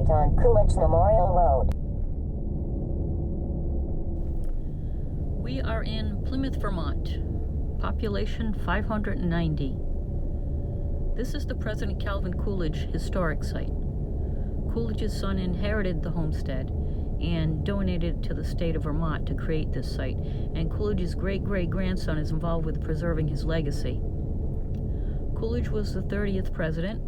right on Coolidge Memorial Road. We are in Plymouth, Vermont. Population 590. This is the President Calvin Coolidge historic site. Coolidge's son inherited the homestead and donated it to the state of Vermont to create this site, and Coolidge's great-great-grandson is involved with preserving his legacy. Coolidge was the 30th president.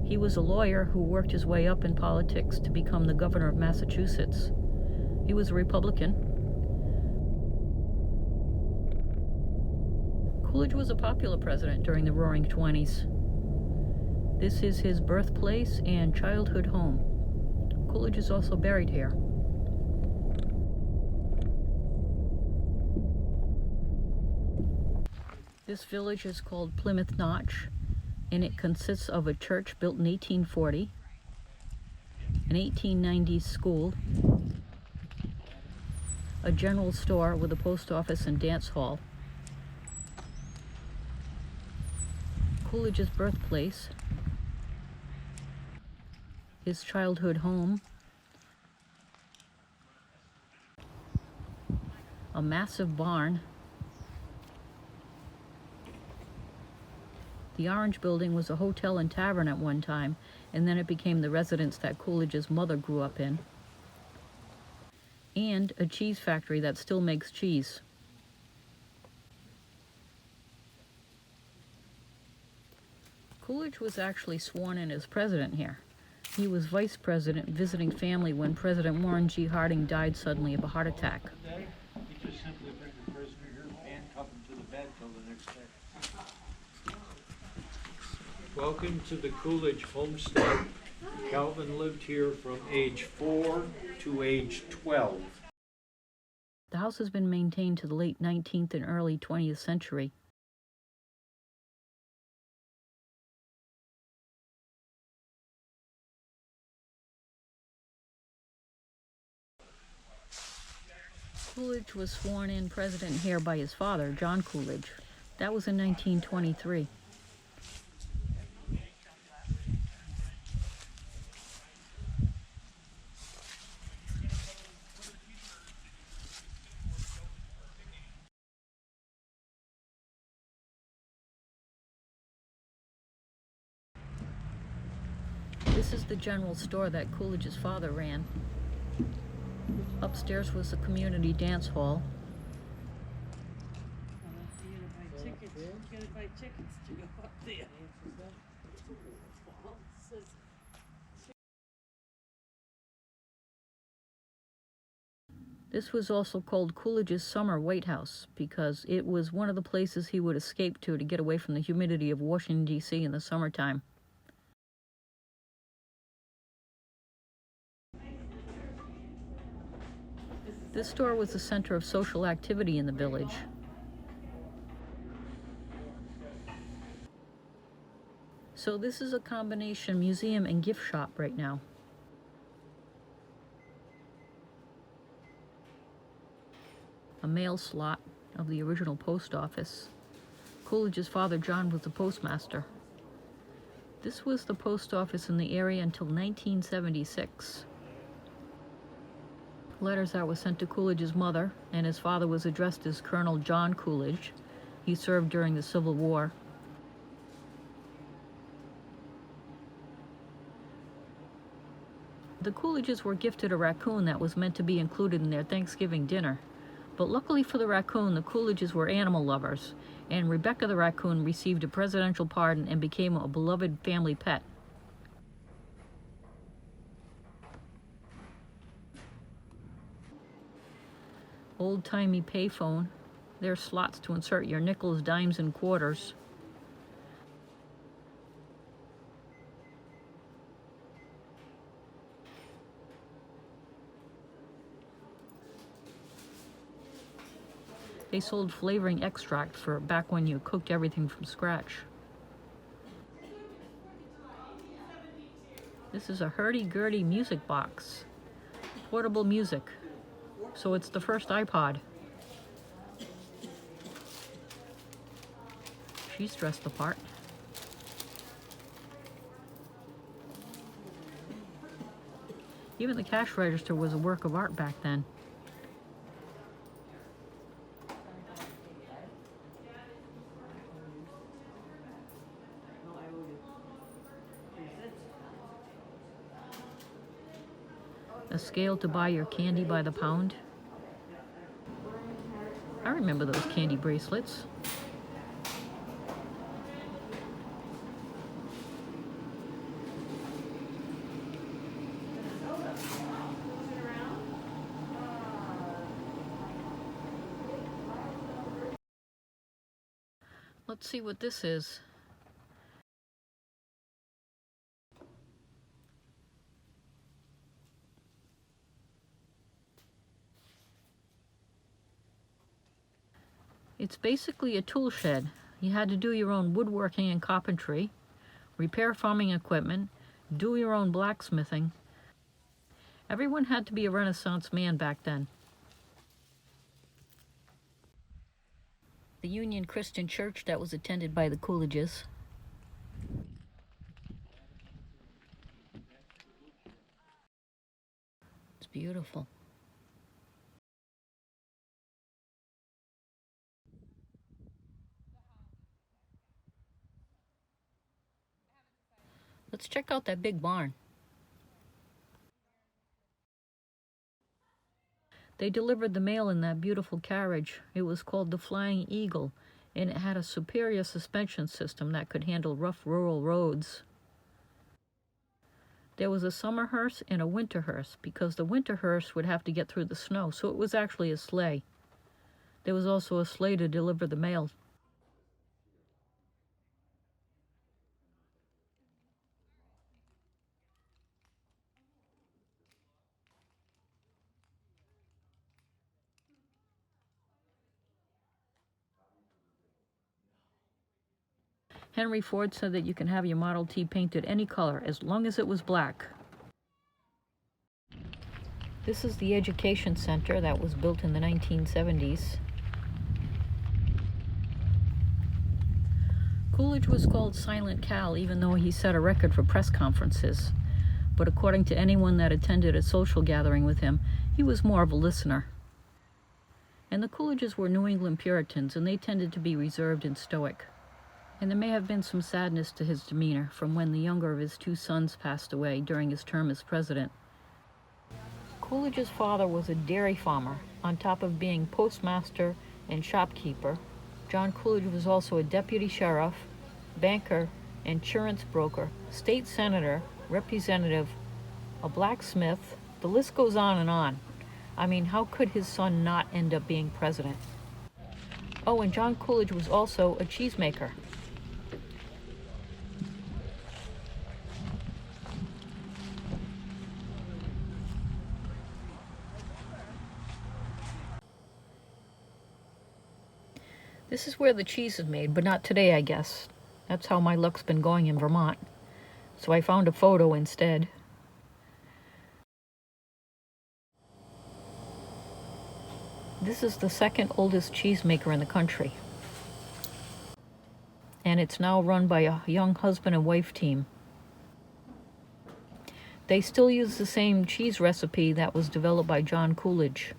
He was a lawyer who worked his way up in politics to become the governor of Massachusetts. He was a Republican. Coolidge was a popular president during the Roaring '20s. This is his birthplace and childhood home. Coolidge is also buried here. This village is called Plymouth Notch, and it consists of a church built in 1840, an 1890s school, a general store with a post office and dance hall, Coolidge's birthplace, his childhood home, a massive barn. The Orange Building was a hotel and tavern at one time, and then it became the residence that Coolidge's mother grew up in, and a cheese factory that still makes cheese. Coolidge was actually sworn in as president here. He was vice president visiting family when President Warren G. Harding died suddenly of a heart attack. You just simply bring the prisoner here, handcuff him to the bed till the next day. Welcome to the Coolidge Homestead. Calvin lived here from age 4 to age 12. The house has been maintained to the late 19th and early 20th century. Coolidge was sworn in president here by his father, John Coolidge. That was in 1923. This is the general store that Coolidge's father ran. Upstairs was the community dance hall. You gotta buy tickets to go up there. This was also called Coolidge's summer White House because it was one of the places he would escape to get away from the humidity of Washington, D.C. in the summertime. This store was the center of social activity in the village. So this is a combination museum and gift shop right now. A mail slot of the original post office. Coolidge's father, John, was the postmaster. This was the post office in the area until 1976. Letters that were sent to Coolidge's mother, and his father was addressed as Colonel John Coolidge. He served during the Civil War. The Coolidges were gifted a raccoon that was meant to be included in their Thanksgiving dinner. But luckily for the raccoon, the Coolidges were animal lovers, and Rebecca the raccoon received a presidential pardon and became a beloved family pet. Old-timey payphone. There are slots to insert your nickels, dimes, and quarters. They sold flavoring extract for back when you cooked everything from scratch. This is a hurdy-gurdy music box. Portable music. So it's the first iPod. She's dressed the part. Even the cash register was a work of art back then. A scale to buy your candy by the pound. I remember those candy bracelets. Let's see what this is. It's basically a tool shed. You had to do your own woodworking and carpentry, repair farming equipment, do your own blacksmithing. Everyone had to be a Renaissance man back then. The Union Christian Church that was attended by the Coolidges. It's beautiful. Let's check out that big barn. They delivered the mail in that beautiful carriage. It was called the Flying Eagle, and it had a superior suspension system that could handle rough rural roads. There was a summer hearse and a winter hearse, because the winter hearse would have to get through the snow, so it was actually a sleigh. There was also a sleigh to deliver the mail. Henry Ford said that you can have your Model T painted any color as long as it was black. This is the education center that was built in the 1970s. Coolidge was called Silent Cal even though he set a record for press conferences. But according to anyone that attended a social gathering with him, he was more of a listener. And the Coolidges were New England Puritans, and they tended to be reserved and stoic. And there may have been some sadness to his demeanor from when the younger of his two sons passed away during his term as president. Coolidge's father was a dairy farmer. On top of being postmaster and shopkeeper, John Coolidge was also a deputy sheriff, banker, insurance broker, state senator, representative, a blacksmith. The list goes on and on. I mean, how could his son not end up being president? Oh, and John Coolidge was also a cheesemaker. This is where the cheese is made, but not today, I guess. That's how my luck's been going in Vermont. So I found a photo instead. This is the second oldest cheesemaker in the country. And it's now run by a young husband and wife team. They still use the same cheese recipe that was developed by John Coolidge.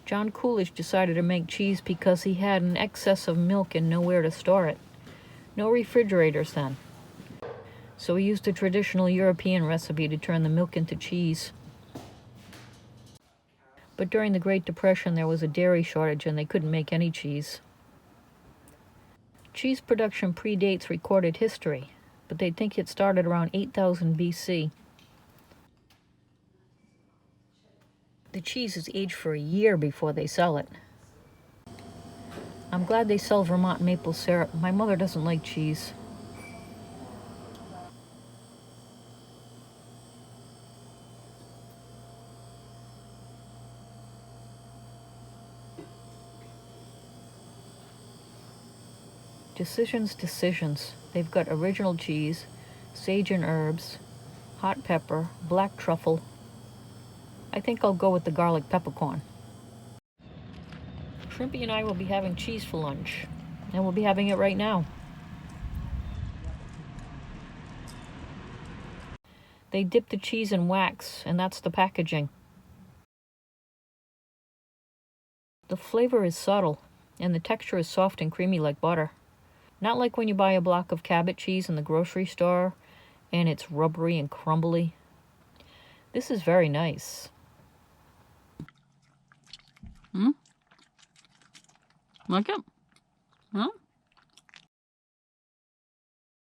John Coolidge decided to make cheese because he had an excess of milk and nowhere to store it. No refrigerators then. So he used a traditional European recipe to turn the milk into cheese. But during the Great Depression, there was a dairy shortage and they couldn't make any cheese. Cheese production predates recorded history, but they think it started around 8000 BC. The cheese is aged for a year before they sell it. I'm glad they sell Vermont maple syrup. My mother doesn't like cheese. Decisions. They've got original cheese, sage and herbs, hot pepper, black truffle. I think I'll go with the garlic peppercorn. Shrimpy and I will be having cheese for lunch, and we'll be having it right now. They dip the cheese in wax, and that's the packaging. The flavor is subtle, and the texture is soft and creamy like butter. Not like when you buy a block of Cabot cheese in the grocery store, and it's rubbery and crumbly. This is very nice. Like it? Huh?